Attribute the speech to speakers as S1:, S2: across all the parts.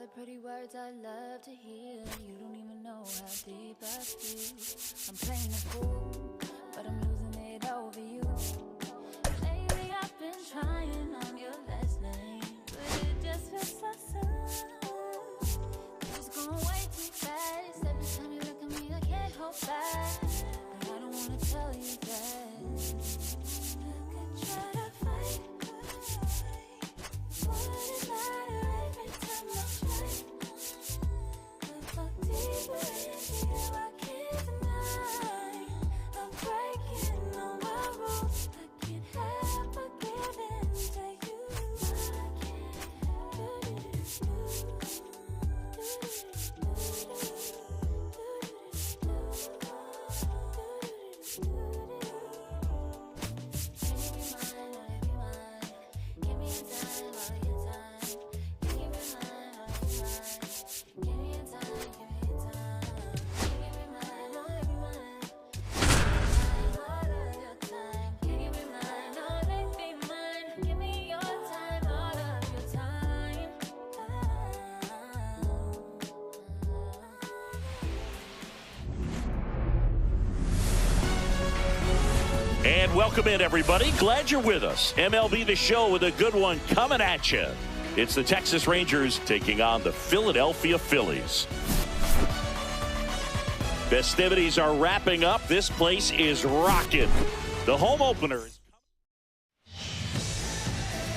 S1: the pretty words I love to hear. You don't even know how deep I feel. I'm playing the fool, but I'm losing it over you. Lately I've been trying on your last name, but it just feels so soon. It's going way too fast. Every time you look at me, I can't hold back. But I don't wanna tell you that. I could try to fight. Would it matter every time I try? I look deeper into you, I can't deny. I'm breaking all my rules. I can't help but give in to you.
S2: And welcome in, everybody. Glad you're with us. MLB The Show with a good one coming at you. It's the Texas Rangers taking on the Philadelphia Phillies. Festivities are wrapping up. This place is rocking. The home opener is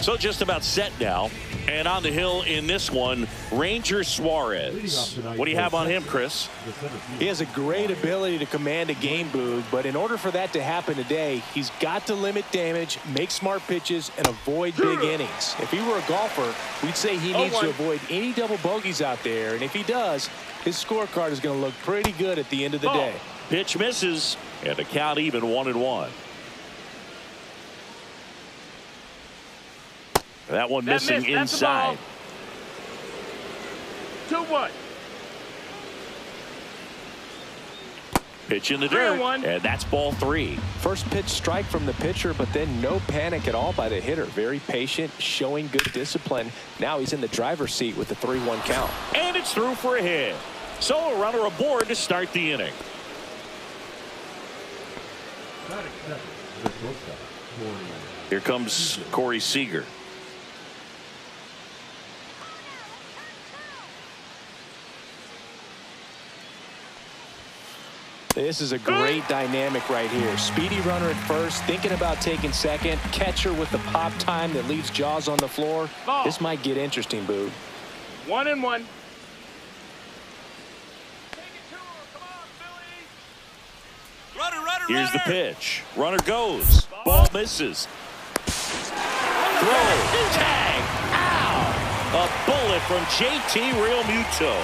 S2: so just about set now. And on the hill in this one, Ranger Suarez. What do you have on him, Chris?
S3: He has a great ability to command a game, Boog, but in order for that to happen today, he's got to limit damage, make smart pitches, and avoid big innings. If he were a golfer, we'd say he needs to avoid any double bogeys out there, and if he does, his scorecard is going to look pretty good at the end of the day.
S2: Pitch misses, and the count even 1-1. That one missing inside.
S4: 2-1.
S2: Pitch in the dirt, and that's ball 3.
S3: First pitch strike from the pitcher, but then no panic at all by the hitter. Very patient, showing good discipline. Now he's in the driver's seat with the 3-1 count.
S2: And it's through for a hit. So a runner aboard to start the inning. Here comes Corey Seager.
S3: This is a great dynamic right here. Speedy runner at first, thinking about taking second. Catcher with the pop time that leaves Jaws on the floor.
S4: Ball.
S3: This might get interesting, Boo.
S4: 1-1.
S2: Here's the pitch. Runner goes. Ball misses. Throw. Tag. Ow. A bullet from JT Realmuto.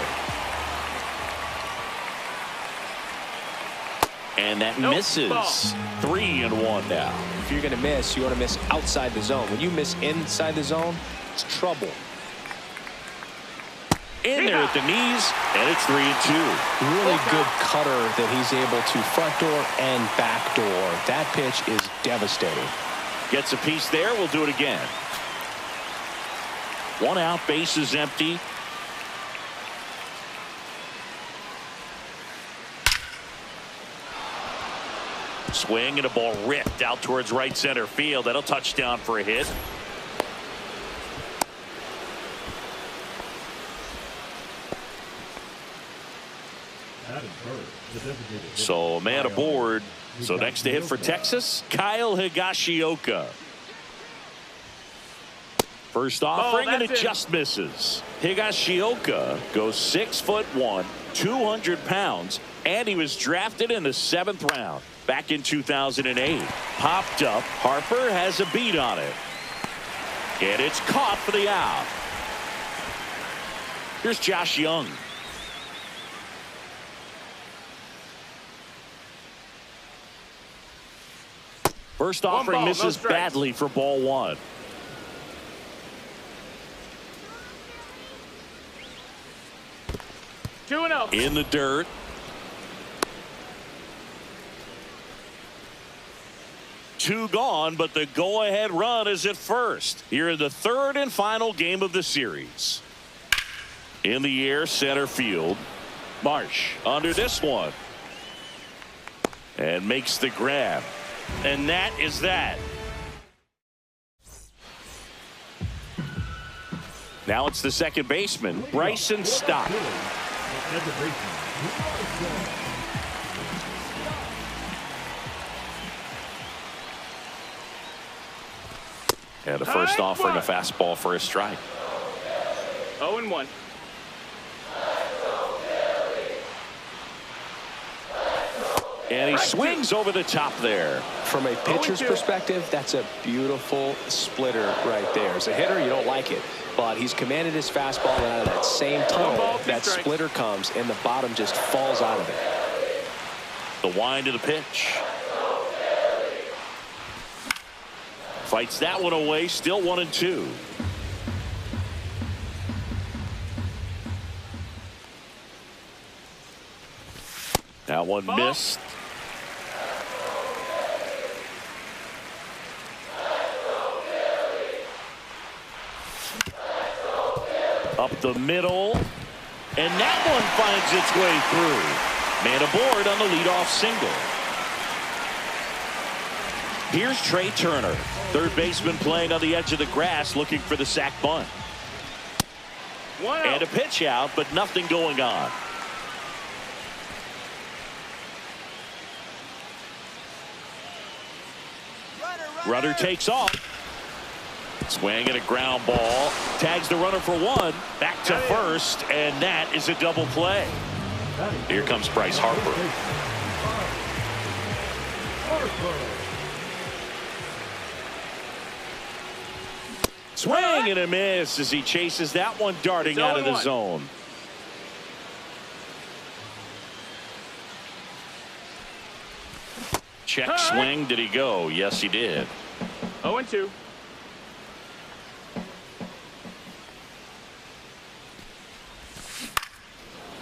S2: And that misses. 3-1 now.
S3: If you're going to miss, you want to miss outside the zone. When you miss inside the zone, it's trouble.
S2: In there at the knees, and it's 3-2.
S3: Really good cutter that he's able to front door and back door. That pitch is devastating.
S2: Gets a piece there. We'll do it again. 1 out, base is empty. Swing and a ball ripped out towards right center field. That'll touch down for a hit. So a man aboard. So next to hit for Texas, Kyle Higashioka. First offering, and it just misses. Higashioka goes 6'1", 200 pounds, and he was drafted in the 7th round back in 2008. Popped up. Harper has a beat on it. And it's caught for the out. Here's Josh Young. First offering misses badly for ball 1. In the dirt. Two gone, but the go-ahead run is at first here in the 3rd and final game of the series. In the air, center field. Marsh under this one. And makes the grab. And that is that. Now it's the second baseman, Bryson Stott. And the first offering, a fastball for a strike.
S4: 0-1.
S2: And he swings over the top there.
S3: From a pitcher's perspective, that's a beautiful splitter right there. As a hitter, you don't like it, but he's commanded his fastball, and out of that same tunnel, that splitter comes, and the bottom just falls out of it.
S2: The wind of the pitch. Fights that one away, still 1-2. That one missed. Up the middle. And that one finds its way through. Man aboard on the leadoff single. Here's Trey Turner, third baseman, playing on the edge of the grass, looking for the sac bunt. And a pitch out, but nothing going on. Runner takes off. Swing and a ground ball. Tags the runner for one. Back to first, and that is a double play. Here comes Bryce Harper. Swing and a miss as he chases that one darting out of the zone. Check swing. Did he go? Yes, he did.
S4: 0-2.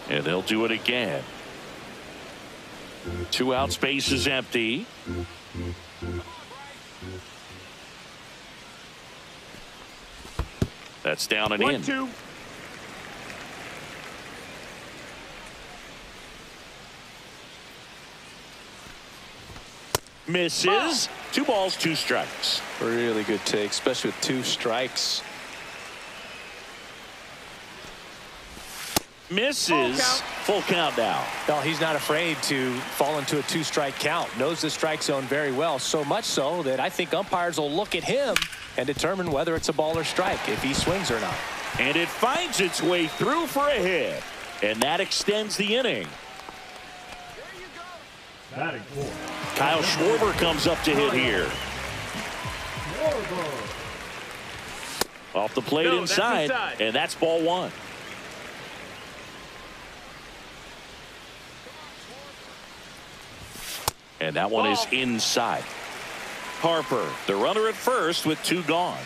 S2: And they'll do it again. 2 out, space is empty. That's down and in.
S4: 1-2.
S2: Misses. 2 balls, 2 strikes.
S3: Really good take, especially with 2 strikes.
S2: Misses. Full count now.
S3: No, he's not afraid to fall into a 2-strike count. Knows the strike zone very well, so much so that I think umpires will look at him and determine whether it's a ball or strike, if he swings or not.
S2: And it finds its way through for a hit. And that extends the inning. Kyle Schwarber comes up to hit here. Off the plate inside, and that's ball 1. And that one is inside. Harper, the runner at first with 2 gone.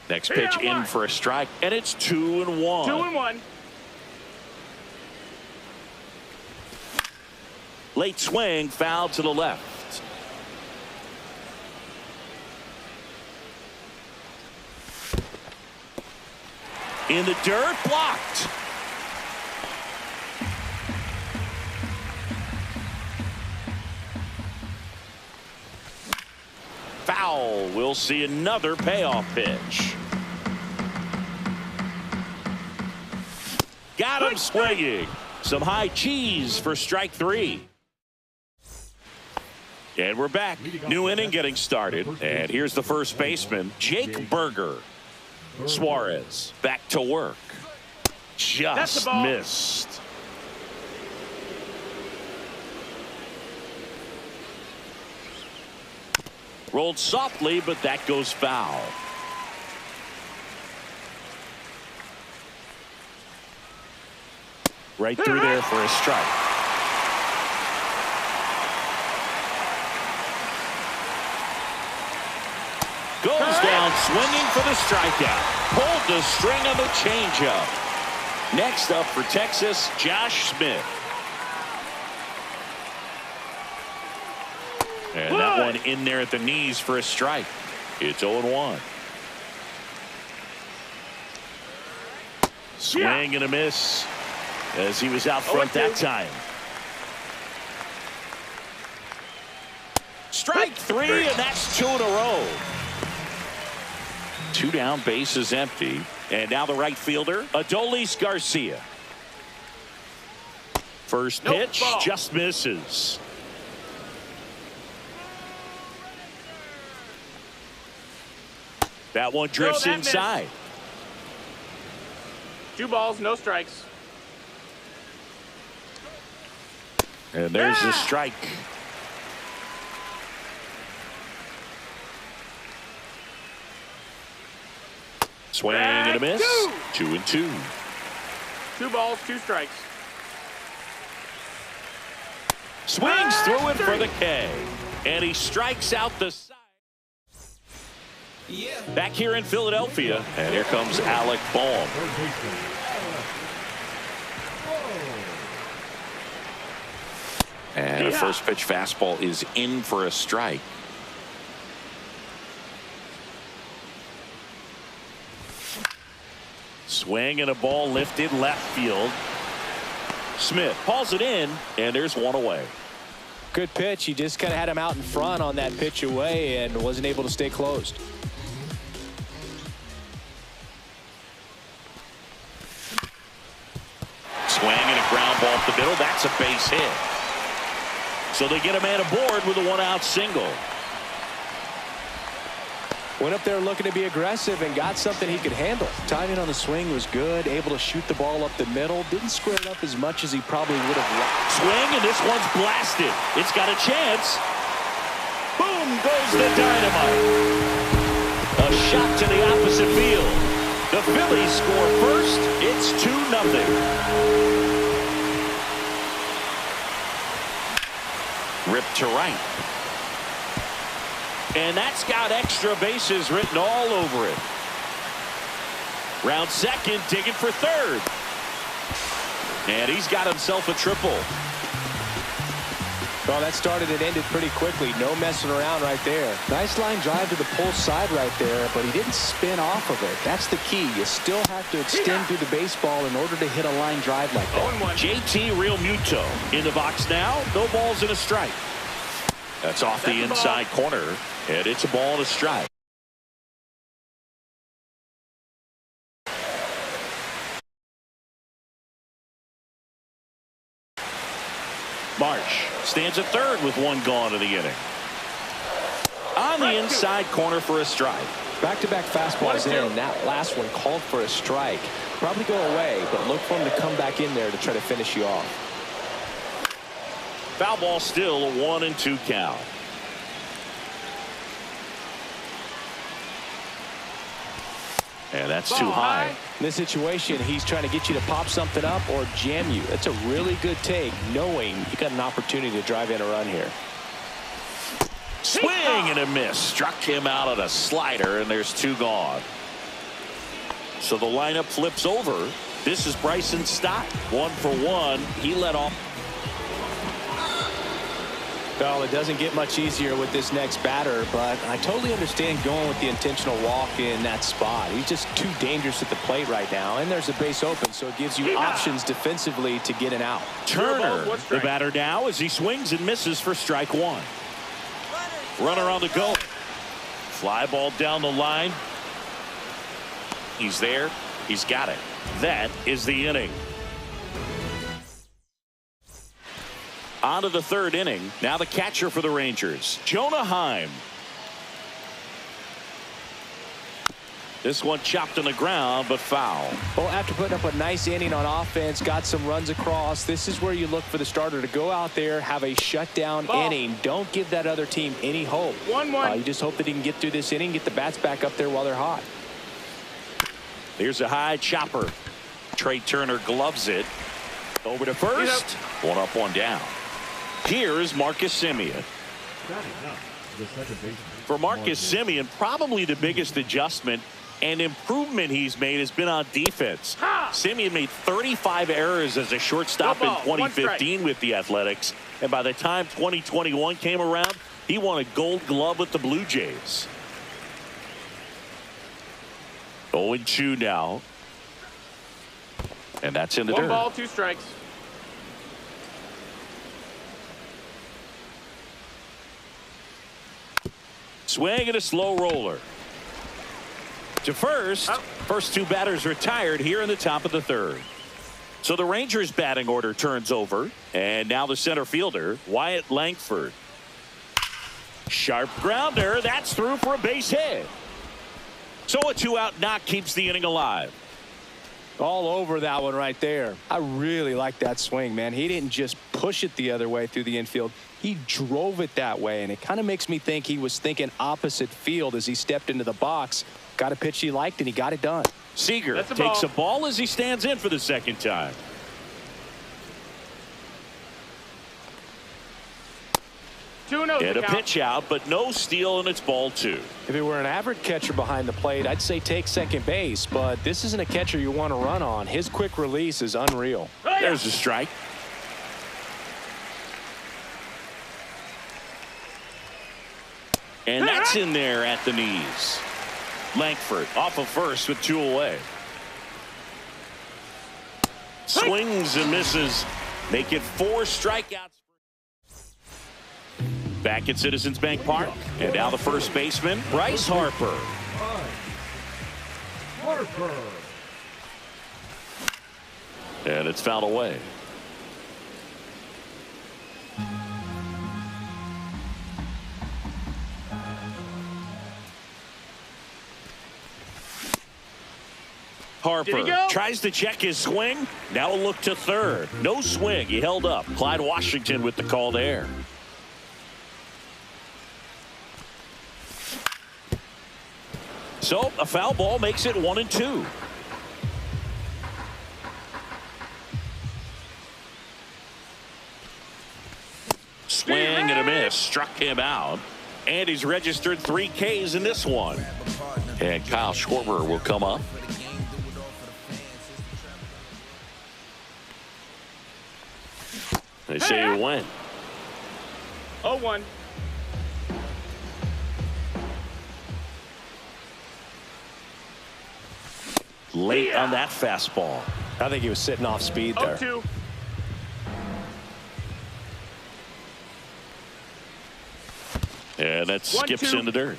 S2: Next pitch in for a strike, and it's 2-1.
S4: 2-1.
S2: Late swing, foul to the left. In the dirt, blocked. Foul. We'll see another payoff pitch. Got him swinging. Some high cheese for strike 3. And we're back. New inning getting started. And here's the first baseman, Jake Berger. Suarez back to work. Just missed. Rolled softly, but that goes foul. Right through there for a strike. Goes down swinging for the strikeout. Pulled the string on the changeup. Next up for Texas, Josh Smith. And that one in there at the knees for a strike. It's 0-1. Swing and a miss as he was out front that time. Strike three, and that's 2 in a row. 2 down, bases empty. And now the right fielder, Adolis Garcia. First pitch, just misses. That one drifts inside.
S4: Missed. 2 balls, no strikes.
S2: And there's the strike. Swing and a miss. 2-2.
S4: 2 balls, 2 strikes.
S2: Swings through it for the K. And he strikes out the side. Back here in Philadelphia. And here comes Alec Bohm. And a first pitch fastball is in for a strike. Swing and a ball lifted left field. Smith hauls it in, and there's one away.
S3: Good pitch. He just kind of had him out in front on that pitch away and wasn't able to stay closed.
S2: Swing and a ground ball up the middle. That's a base hit. So they get a man aboard with a 1-out single.
S3: Went up there looking to be aggressive and got something he could handle. Timing on the swing was good. Able to shoot the ball up the middle. Didn't square it up as much as he probably would have liked.
S2: Swing, and this one's blasted. It's got a chance. Boom goes the dynamite. A shot to the opposite field. The Phillies score first. It's 2-0. Ripped to right. And that's got extra bases written all over it. Round second, digging for third. And he's got himself a triple.
S3: Well, that started and ended pretty quickly. No messing around right there. Nice line drive to the pull side right there, but he didn't spin off of it. That's the key. You still have to extend through the baseball in order to hit a line drive like that.
S2: JT Real Muto in the box now. No balls and a strike. That's off the inside corner, and it's a ball and a strike. Marsh stands at third with one gone in the inning. On the inside corner for a strike.
S3: Back-to-back fastballs in. That last one called for a strike. Probably go away, but look for him to come back in there to try to finish you off.
S2: Foul ball still, a 1-2 count. And that's too high.
S3: In this situation, he's trying to get you to pop something up or jam you. That's a really good take, knowing you got an opportunity to drive in a run here.
S2: Swing and a miss. Struck him out on a slider, and there's two gone. So the lineup flips over. This is Bryson Stott. 1 for 1. He led off.
S3: Well, it doesn't get much easier with this next batter, but I totally understand going with the intentional walk in that spot. He's just too dangerous at the plate right now, and there's a base open, so it gives you options defensively to get an out.
S2: Turner, the batter now, as he swings and misses for strike one. Runner on the go. Fly ball down the line. He's there. He's got it. That is the inning. On to the third inning. Now the catcher for the Rangers, Jonah Heim. This one chopped on the ground, but foul.
S3: Well, after putting up a nice inning on offense, got some runs across, this is where you look for the starter to go out there, have a shutdown inning. Don't give that other team any hope.
S4: 1-1.
S3: You just hope that he can get through this inning, get the bats back up there while they're hot.
S2: Here's a high chopper. Trey Turner gloves it. Over to first. One up, one down. Here is Marcus Semien. For Marcus Semien, probably the biggest adjustment and improvement he's made has been on defense. Semien made 35 errors as a shortstop in 2015 with the Athletics, and by the time 2021 came around, he won a Gold Glove with the Blue Jays. 0-2 now. And that's in the
S4: One
S2: dirt.
S4: ball, 2 strikes.
S2: Swing and a slow roller. To first.
S4: Up.
S2: First 2 batters retired here in the top of the 3rd. So the Rangers batting order turns over. And now the center fielder, Wyatt Langford. Sharp grounder. That's through for a base hit. So a 2-out knock keeps the inning alive.
S3: All over that one right there. I really like that swing, man. He didn't just push it the other way through the infield. He drove it that way, and it kind of makes me think he was thinking opposite field as he stepped into the box. Got a pitch he liked, and he got it done.
S2: Seager
S4: That's a
S2: takes
S4: ball.
S2: a ball as he stands in for the 2nd time. Get a pitch out, but no steal, and it's ball 2.
S3: If it were an average catcher behind the plate, I'd say take second base, but this isn't a catcher you want to run on. His quick release is unreal.
S2: There's a strike. And that's in there at the knees. Langford off of first with 2 away. Swings and misses. Make it 4 strikeouts. Back at Citizens Bank Park. And now the first baseman, Bryce Harper. And it's fouled away. Harper tries to check his swing. Now a look to 3rd. No swing. He held up. Clyde Washington with the call there. So a foul ball makes it 1-2. Swing and a miss. Struck him out. And he's registered 3 Ks in this one. And Kyle Schwarber will come up. They say he went.
S4: 0-1.
S2: Late on that fastball.
S3: I think he was sitting off speed there.
S4: 0-2.
S2: And that skips in the dirt.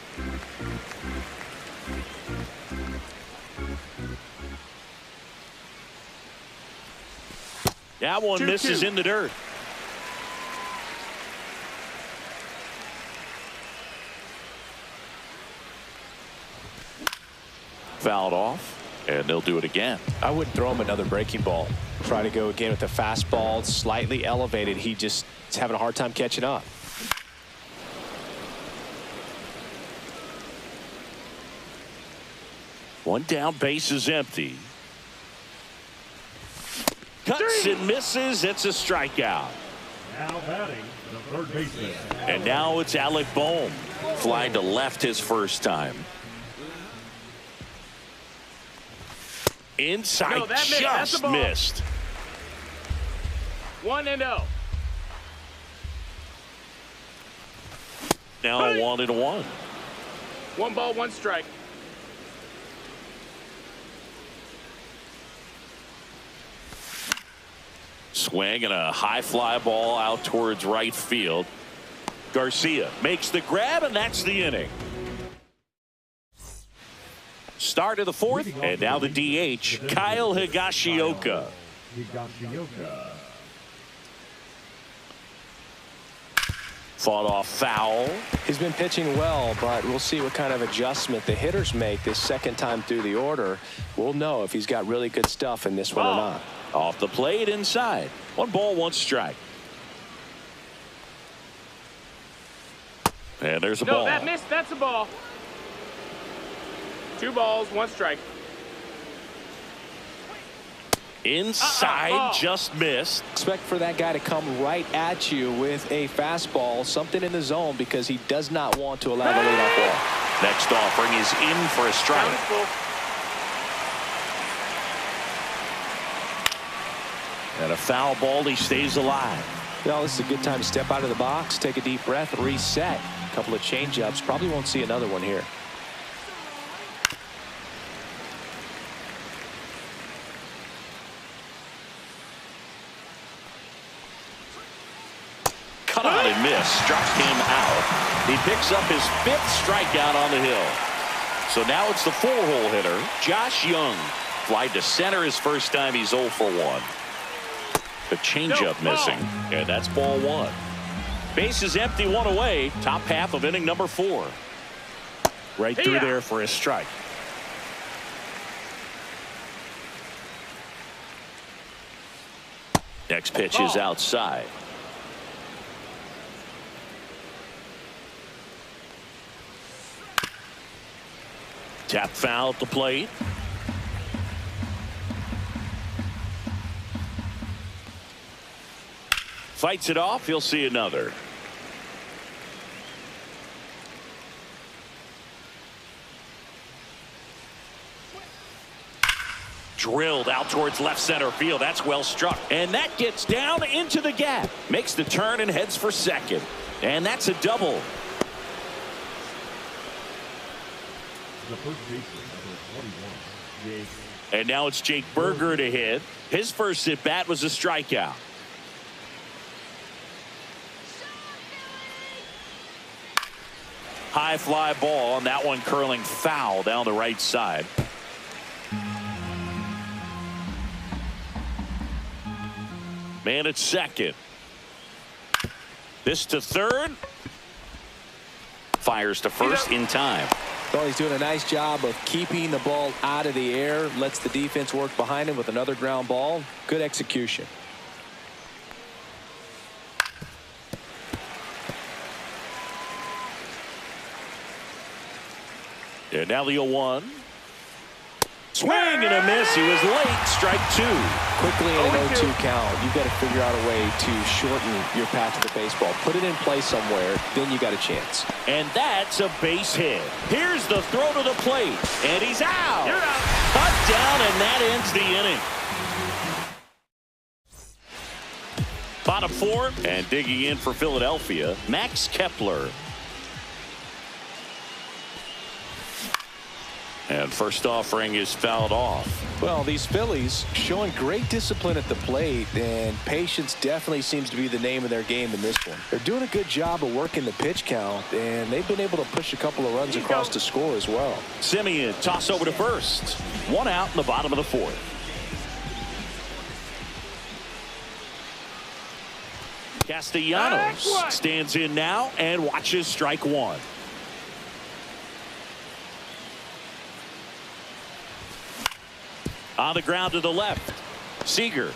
S2: That one misses in the dirt. Fouled off, and they'll do it again.
S3: I wouldn't throw him another breaking ball. Try to go again with the fastball, slightly elevated. He just is having a hard time catching up.
S2: One down, base is empty. Cuts and misses. It's a strikeout.
S5: Now batting, the 3rd baseman.
S2: And now it's Alec Bohm. Flying to left his first time. Inside,
S4: No, that
S2: just missed.
S4: 1-0.
S2: Now 1-1.
S4: 1 ball, 1 strike.
S2: Swing and a high fly ball out towards right field. Garcia makes the grab, and that's the inning. Start of the 4th, and now the DH, Kyle Higashioka. Fought off foul.
S3: He's been pitching well, but we'll see what kind of adjustment the hitters make this 2nd time through the order. We'll know if he's got really good stuff in this one or not.
S2: Off the plate inside. 1 ball, 1 strike. And there's a ball.
S4: No, that missed. That's a ball. 2 balls, 1 strike.
S2: Inside, just missed.
S3: Expect for that guy to come right at you with a fastball, something in the zone, because he does not want to allow the leadoff walk.
S2: Next offering is in for a strike. And a foul ball, he stays alive.
S3: Well, this is a good time to step out of the box, take a deep breath, reset. A couple of change-ups. Probably won't see another one here.
S2: swung on and missed. Struck him out. He picks up his 5th strikeout on the hill. So now it's the 4-hole hitter, Josh Young. Fly to center his first time. He's 0 for 1. The changeup missing, and that's ball 1. Base is empty, 1 away. Top half of inning number 4.
S3: Right through there for a strike.
S2: Next pitch is outside. Tap foul at the plate. Fights it off. He'll see another. Drilled out towards left center field. That's well struck. And that gets down into the gap. Makes the turn and heads for second. And that's a double.
S5: The first baseman, number 21, Jake.
S2: And now it's Jake Berger to hit. His first at bat was a strikeout. High fly ball, and that one curling foul down the right side. Man at second. This to third. Fires to first in time.
S3: Well, he's doing a nice job of keeping the ball out of the air. Lets the defense work behind him with another ground ball. Good execution.
S2: And now the 0-1. Swing and a miss. He was late. Strike 2.
S3: Quickly in an 0-2 count, you've got to figure out a way to shorten your path to the baseball. Put it in play somewhere, then you got a chance.
S2: And that's a base hit. Here's the throw to the plate. And he's out.
S4: You're out.
S2: Cut down, and that ends the inning. Bottom 4, and digging in for Philadelphia, Max Kepler. And first offering is fouled off.
S3: Well, these Phillies showing great discipline at the plate, and patience definitely seems to be the name of their game in this one. They're doing a good job of working the pitch count, and they've been able to push a couple of runs across the score as well.
S2: Simeon toss over to first. 1 out in the bottom of the 4th. Castellanos stands in now and watches strike 1. On the ground to the left. Seager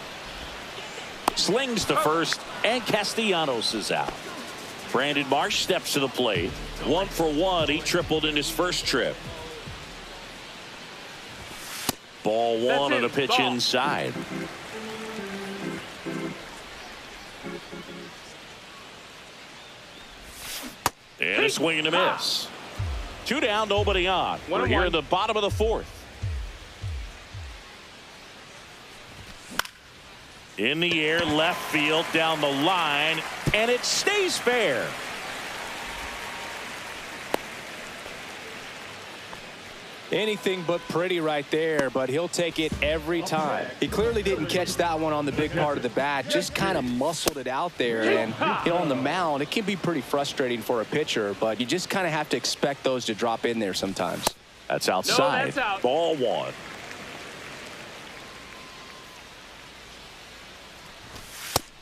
S2: slings to first, and Castellanos is out. Brandon Marsh steps to the plate. 1 for 1. He tripled in his first trip. Ball 1 on a pitch inside. And a swing and a miss. 2 down, nobody on. We're here in the bottom of the 4th. In the air, left field, down the line, and it stays fair.
S3: Anything but pretty right there, but he'll take it every time. He clearly didn't catch that one on the big part of the bat, just kind of muscled it out there. And on the mound, it can be pretty frustrating for a pitcher, but you just kind of have to expect those to drop in there sometimes.
S2: That's outside.
S4: No, that's out.
S2: Ball 1.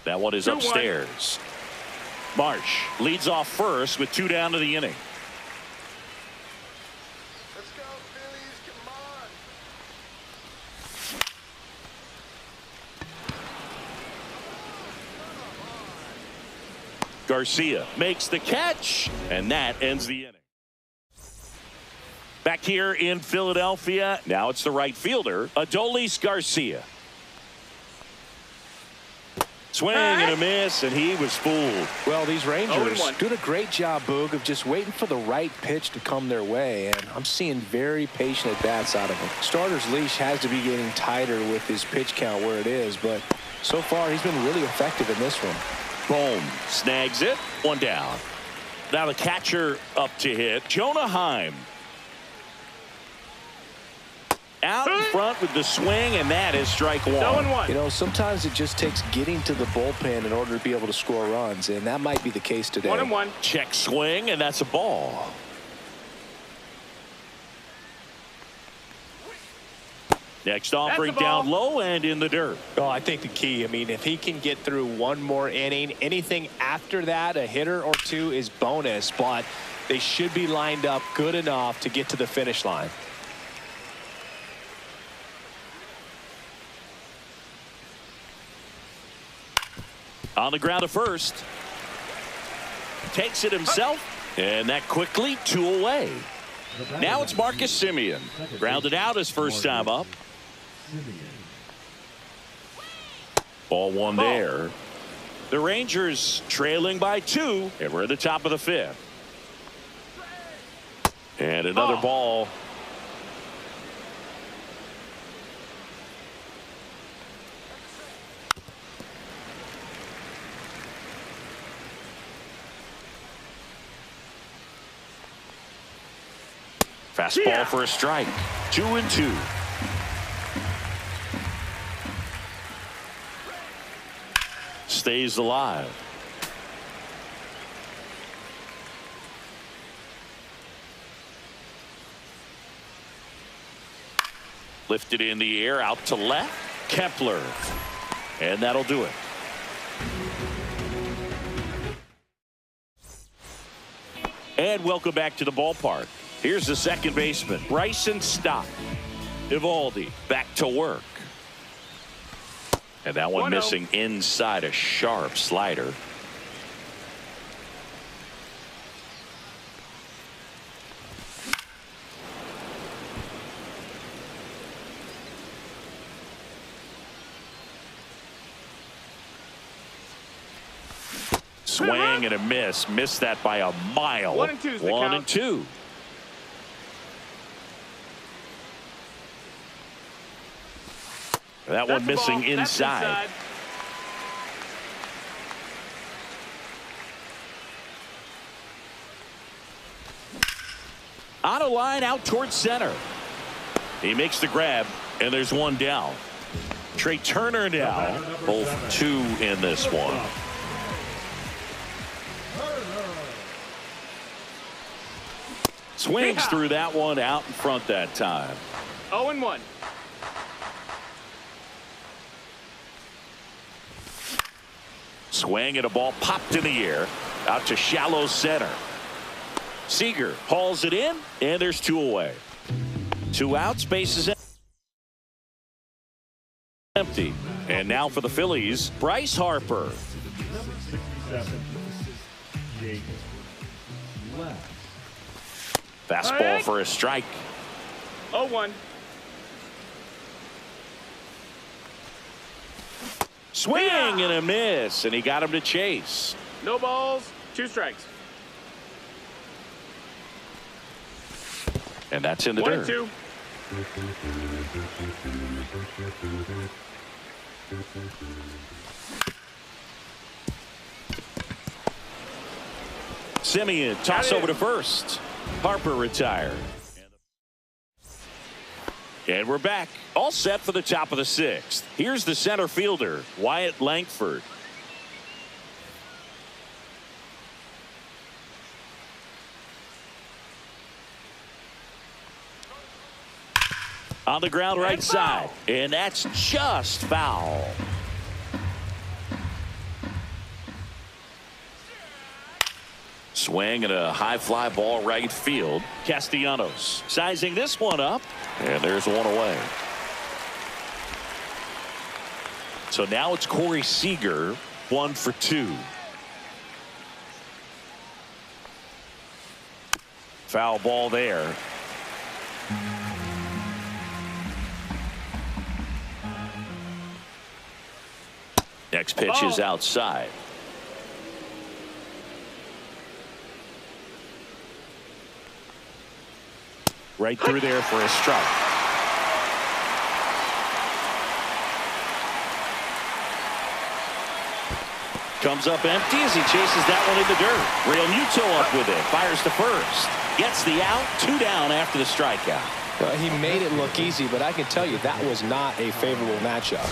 S2: That one is upstairs. Marsh leads off first with 2 down to the inning.
S6: Let's go, Phillies. Come on.
S2: Garcia makes the catch, and that ends the inning. Back here in Philadelphia, now it's the right fielder, Adolis Garcia. Swing and a miss, and he was fooled.
S3: Well, these Rangers doing a great job, Boog, of just waiting for the right pitch to come their way, and I'm seeing very patient at-bats out of him. Starter's leash has to be getting tighter with his pitch count where it is, but so far he's been really effective in this one.
S2: Boom. Snags it. 1 down. Now the catcher up to hit, Jonah Heim. out in front with the swing, and that is strike one.
S4: 0-1.
S3: You know, sometimes it just takes getting to the bullpen in order to be able to score runs, and that might be the case today.
S4: 1-1.
S2: Check swing, and that's a ball. Next offering down low and in the dirt.
S3: Oh, I think the key, I mean, if he can get through one more inning, anything after that, a hitter or two is bonus, but they should be lined up good enough to get to the finish line.
S2: On the ground to first. Takes it himself, and that quickly 2 away. Now it's Marcus Semien. Grounded out his first time up. Ball one there. The Rangers trailing by 2, and we're at the top of the 5th. And another ball. Fastball for a strike. 2-2. Stays alive. Lifted in the air out to left. Kepler. And that'll do it. And welcome back to the ballpark. Here's the second baseman, Bryson Stott. Evaldi back to work. And that one missing inside, a sharp slider. Swing and a miss. Missed that by a mile.
S4: 1-2's the count.
S2: 1-2. That one missing inside. On a line out towards center. He makes the grab, and there's one down. Trey Turner now, both 2 in this one. Swings through that one out in front that time.
S4: 0-1.
S2: Swing and a ball popped in the air out to shallow center. Seager hauls it in, and there's 2 away. 2 outs, base is empty. And now for the Phillies, Bryce Harper.
S5: 67. Jake left.
S2: Fastball for a strike.
S4: 0-1.
S2: Swing and a miss, and he got him to chase.
S4: No balls, 2 strikes.
S2: And that's in the dirt.
S4: 1-2.
S2: Semien toss over to first. Harper retired. And we're back. All set for the top of the 6th. Here's the center fielder, Wyatt Langford. On the ground right side. And that's just foul. Swing and a high fly ball right field. Castellanos sizing this one up, and there's 1 away. So now it's Corey Seager, 1 for 2. Foul ball there. Next pitch is outside. Right through there for a strike. Comes up empty as he chases that one in the dirt. Real Muto up with it. Fires to first. Gets the out. 2 down after the strikeout.
S3: He made it look easy, but I can tell you that was not a favorable matchup.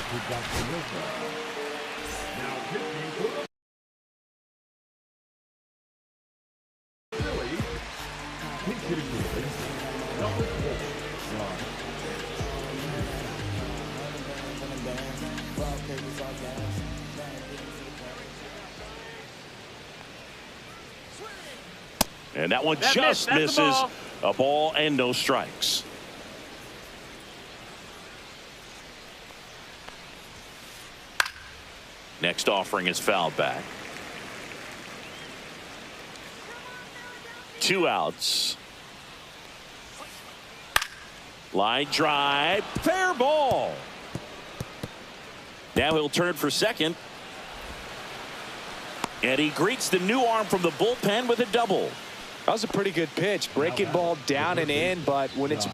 S2: And that one just misses. A ball and no strikes. Next offering is fouled back. 2 outs. Line drive. Fair ball. Now he'll turn for second. And he greets the new arm from the bullpen with a double.
S3: That was a pretty good pitch. Breaking ball down and in, but when it's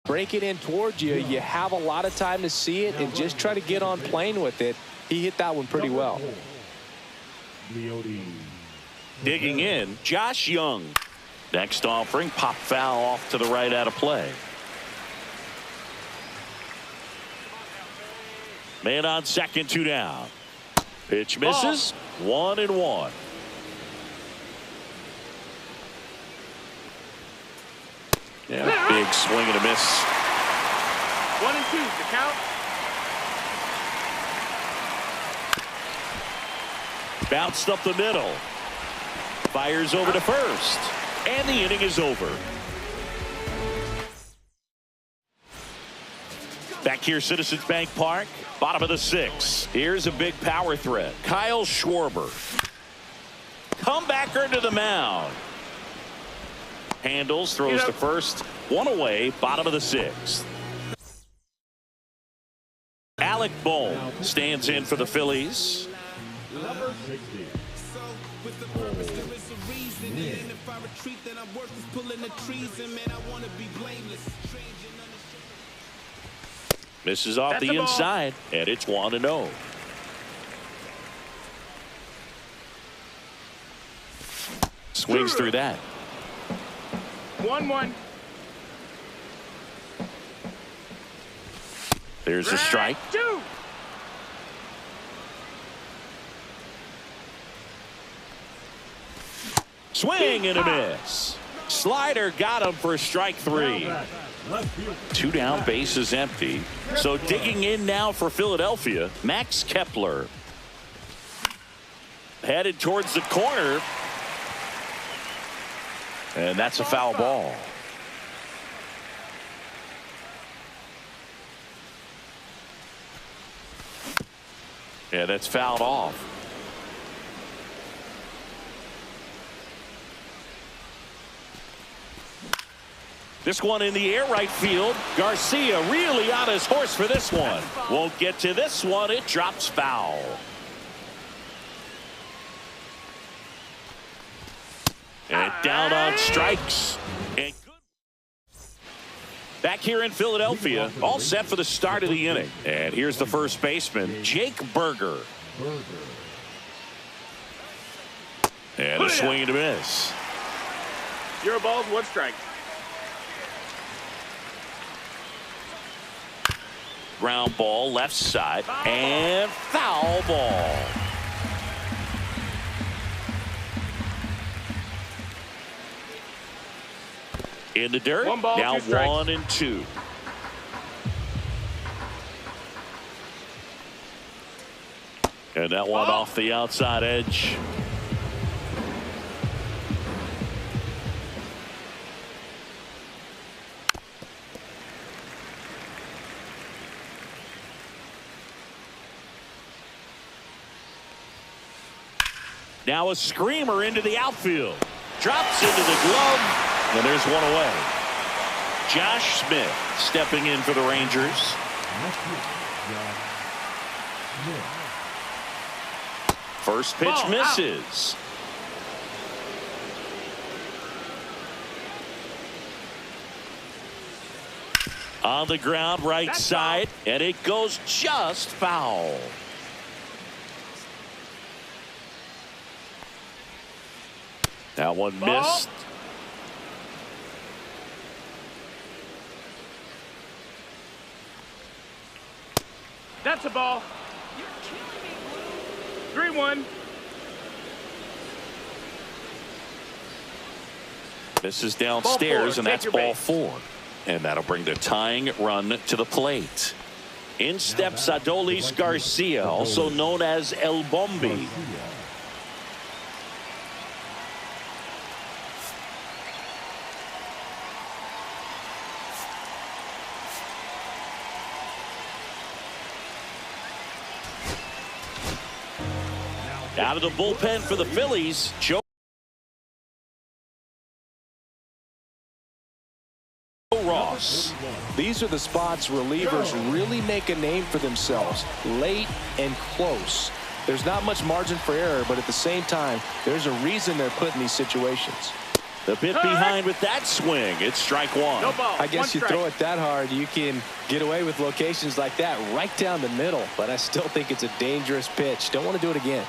S3: break it in towards you, you have a lot of time to see it and just try to get on plane with it. He hit that one pretty well.
S2: Digging in, Josh Young. Next offering, pop foul off to the right out of play. Man on second, 2 down. Pitch misses. 1-1. Yeah, big swing and a miss.
S4: 1-2, the count.
S2: Bounced up the middle. Fires over to first. And the inning is over. Back here, Citizens Bank Park, bottom of the 6th. Here's a big power threat. Kyle Schwarber. Comebacker to the mound. Handles, throws to first. 1 away, bottom of the 6th. Alec Bohm stands in for the Phillies.
S5: Number 60.
S2: Misses off the inside, and it's 1-0. Swings through that.
S4: 1-1.
S2: There's a strike.
S4: 2.
S2: Swing and a miss. Slider got him for strike 3. 2 down, bases empty. So digging in now for Philadelphia, Max Kepler. Headed towards the corner. And that's a foul ball. Yeah, that's fouled off. This one in the air, right field. Garcia really on his horse for this one. Won't get to this one. It drops foul. And down on strikes. And back here in Philadelphia, all set for the start of the inning. And here's the first baseman, Jake Berger. And a swing and a miss.
S4: 0 balls, 1 strike.
S2: Ground ball left side and foul ball. In the dirt.
S4: 1 ball,
S2: now
S4: 2 strikes.
S2: 1-2. And that one off the outside edge. Now a screamer into the outfield. Drops into the glove. And there's 1 away. Josh Smith stepping in for the Rangers. First pitch misses. On the ground, right side, and it goes just foul. That one missed.
S4: That's a ball. 3-1.
S2: Misses downstairs, and that's ball 4. And that'll bring the tying run to the plate. In steps Adolis Garcia, also known as El Bombi. Out of the bullpen for the Phillies, Joe Ross.
S3: These are the spots relievers really make a name for themselves, late and close. There's not much margin for error, but at the same time, there's a reason they're put in these situations.
S2: The bit behind with that swing. It's strike 1.
S4: No ball.
S3: I guess you throw it that hard, you can get away with locations like that right down the middle, but I still think it's a dangerous pitch. Don't want to do it again.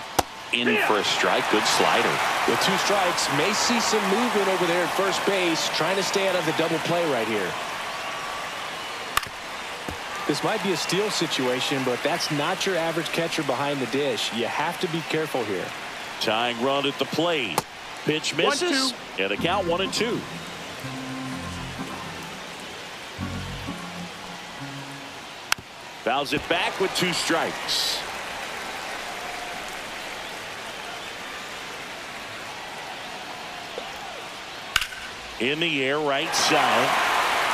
S2: In for a strike. Good slider.
S3: With 2 strikes, may see some movement over there at first base, trying to stay out of the double play right here. This might be a steal situation, but that's not your average catcher behind the dish. You have to be careful here.
S2: Tying run at the plate. Pitch misses.
S4: 1-2.
S2: And the count 1-2. Fouls it back with 2 strikes. In the air, right side.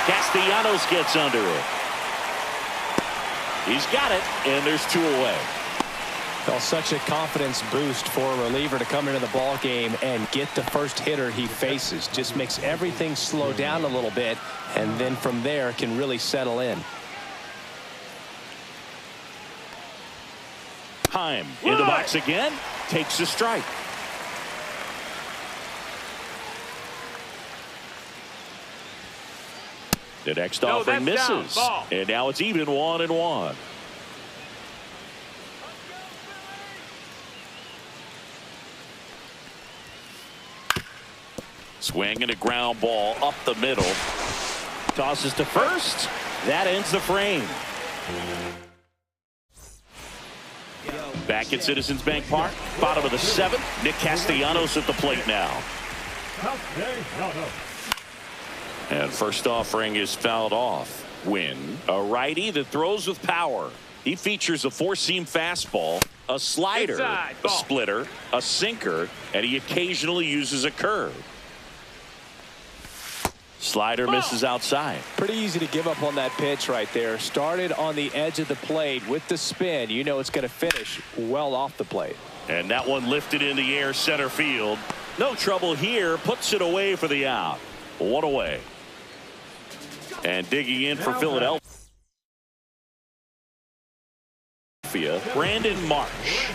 S2: Castellanos gets under it. He's got it, and there's 2 away.
S3: Well, such a confidence boost for a reliever to come into the ball game and get the first hitter he faces. Just makes everything slow down a little bit, and then from there can really settle in.
S2: Heim in the box again. Takes a strike. The next offering misses. And now it's even 1-1. Swing and a ground ball up the middle. Tosses to first. That ends the frame. Back at Citizens Bank Park. Bottom of the 7th. Nick Castellanos at the plate now. And first offering is fouled off. Wynn, a righty that throws with power. He features a 4-seam fastball, a slider, a splitter, a sinker, and he occasionally uses a curve. Slider misses outside.
S3: Pretty easy to give up on that pitch right there. Started on the edge of the plate with the spin. You know it's going to finish well off the plate.
S2: And that one lifted in the air center field. No trouble here. Puts it away for the out. 1 away. And digging in for Philadelphia, Brandon Marsh.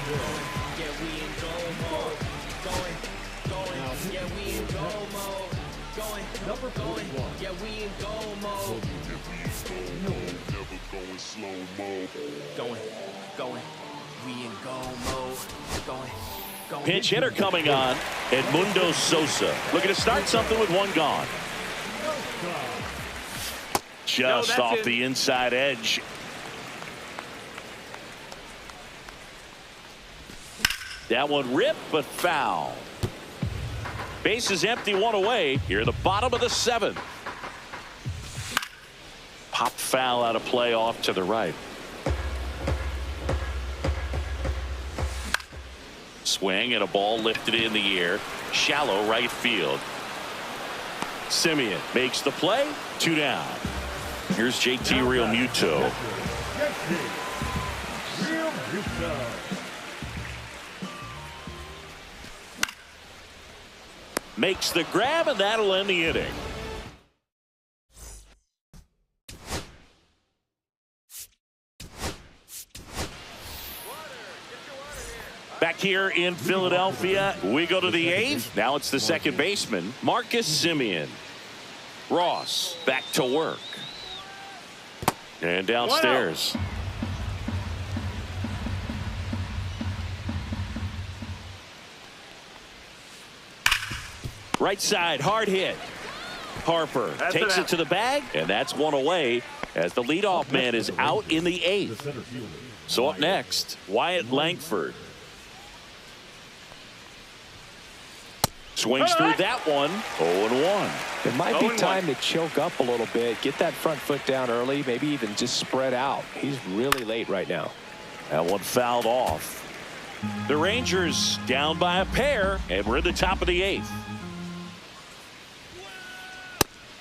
S2: Pinch hitter coming on. Edmundo Sosa looking to start something with 1 gone. Just off the inside edge. That one ripped, but foul. Base is empty, 1 away. Here at the bottom of the 7th. Pop foul out of play off to the right. Swing and a ball lifted in the air. Shallow right field. Simeon makes the play. 2 down. Here's JT Realmuto. Makes the grab, and that'll end the inning. Back here in Philadelphia, we go to the 8th. Now it's the second baseman, Marcus Simeon. Ross back to work. And downstairs. Right side, hard hit. Harper takes it to the bag, and that's one away as the leadoff man is out in the 8th. So up next, Wyatt Langford. Swings through that one, 0-1.
S3: It might be time to choke up a little bit, get that front foot down early, maybe even just spread out. He's really late right now.
S2: That one fouled off. The Rangers down by a pair, and we're in the top of the 8th.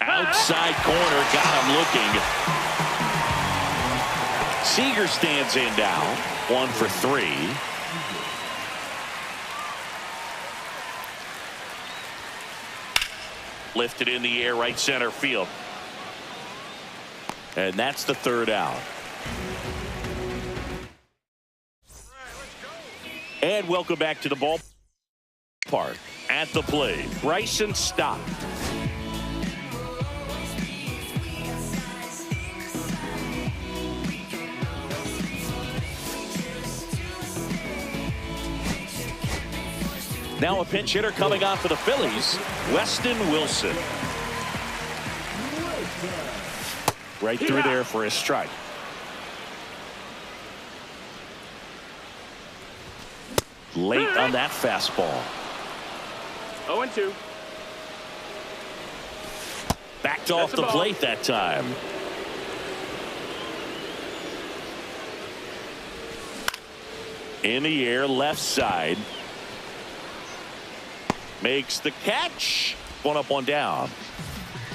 S2: Outside corner, got him looking. Seager stands in now, 1 for 3. Lifted in the air, right center field. And that's the 3rd out. And welcome back to the ballpark. At the plate, Bryson Stott. Now a pinch hitter coming on for the Phillies, Weston Wilson. Right through there for a strike. Late on that fastball.
S4: 0-2.
S2: Backed off the plate that time. In the air, left side. Makes the catch. 1 up, 1 down.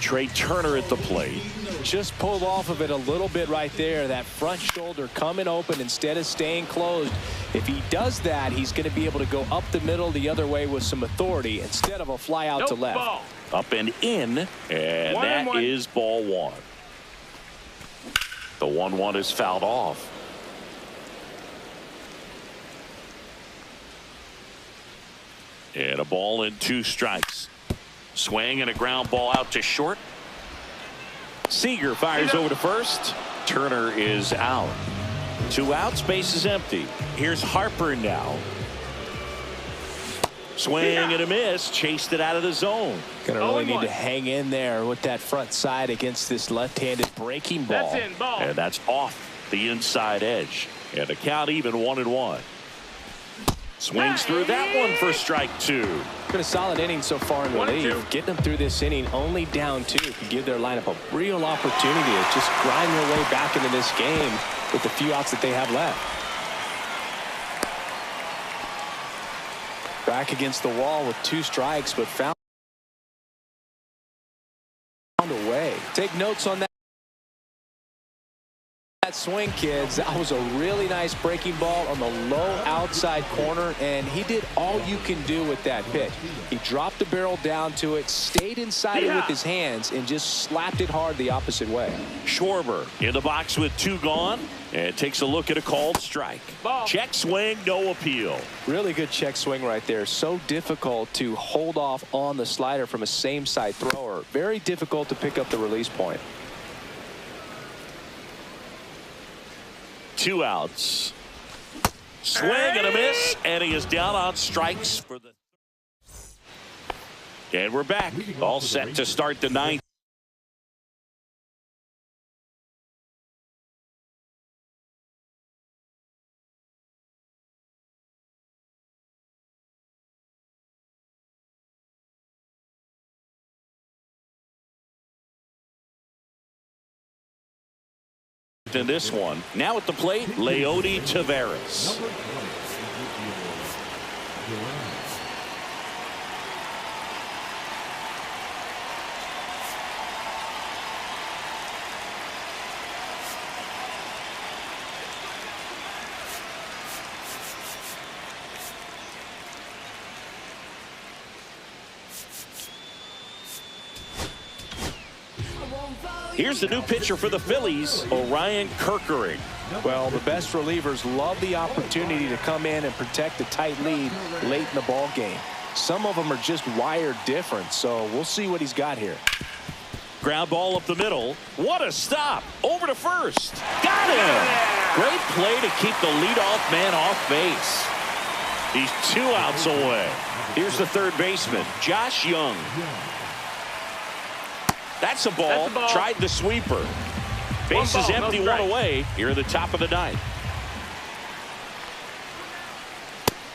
S2: Trey Turner at the plate.
S3: Just pulled off of it a little bit right there. That front shoulder coming open instead of staying closed. If he does that, he's going to be able to go up the middle the other way with some authority instead of a fly out to left.
S4: Ball.
S2: Up and in, and that is ball 1. The 1-1 is fouled off. And a ball and 2 strikes. Swing and a ground ball out to short. Seager fires over to first. Turner is out. 2 outs, base is empty. Here's Harper now. Swing and a miss. Chased it out of the zone.
S3: Gonna really need to hang in there with that front side against this left-handed breaking ball.
S4: That's in, ball.
S2: And that's off the inside edge. And the count even 1-1. Swings through that one for strike 2.
S3: Been a solid inning so far in relief. Getting them through this inning only down 2 could give their lineup a real opportunity to just grind their way back into this game with the few outs that they have left. Back against the wall with 2 strikes, but found a way. Take notes on that swing, kids. That was a really nice breaking ball on the low outside corner, and he did all you can do with that pitch. He dropped the barrel down to it, stayed inside it with his hands, and just slapped it hard the opposite way.
S2: Schwarber in the box with 2 gone, and takes a look at a called strike. Ball. Check swing, no appeal.
S3: Really good check swing right there. So difficult to hold off on the slider from a same side thrower. Very difficult to pick up the release point.
S2: 2 outs. Swing and a miss, and he is down on strikes for the. And we're back, all set to start the 9th. In this one, now at the plate, Leody Taveras. Here's the new pitcher for the Phillies, Orion Kerkering.
S3: Well, the best relievers love the opportunity to come in and protect a tight lead late in the ball game. Some of them are just wired different, so we'll see what he's got here.
S2: Ground ball up the middle. What a stop. Over to first. Got him. Great play to keep the leadoff man off base. He's 2 outs away. Here's the third baseman, Josh Young. That's a ball. Tried the sweeper. Base is empty, one away here in the top of the ninth.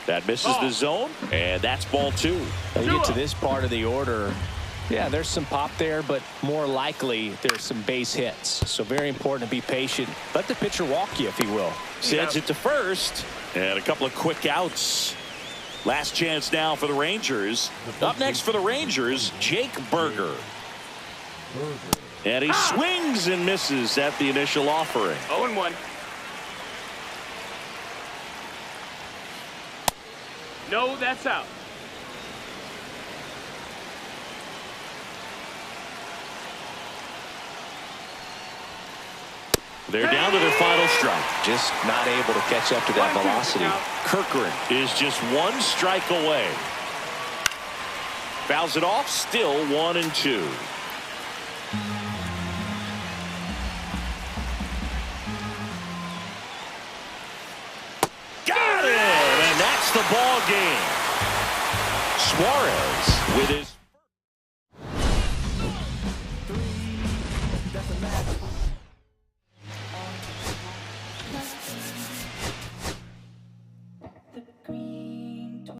S2: That misses the zone, and that's ball 2.
S3: When you get to this part of the order, yeah, there's some pop there, but more likely there's some base hits. So very important to be patient. Let the pitcher walk you, if he will.
S2: Sends it to first, and a couple of quick outs. Last chance now for the Rangers. Up next for the Rangers, Jake Berger. And he swings and misses at the initial offering.
S4: 0-1. No, that's out.
S2: They're down to their final strike.
S3: Just not able to catch up to that velocity.
S2: Kirkland is just 1 strike away. Fouls it off, still 1-2. Got it! And that's the ball game. Suarez with his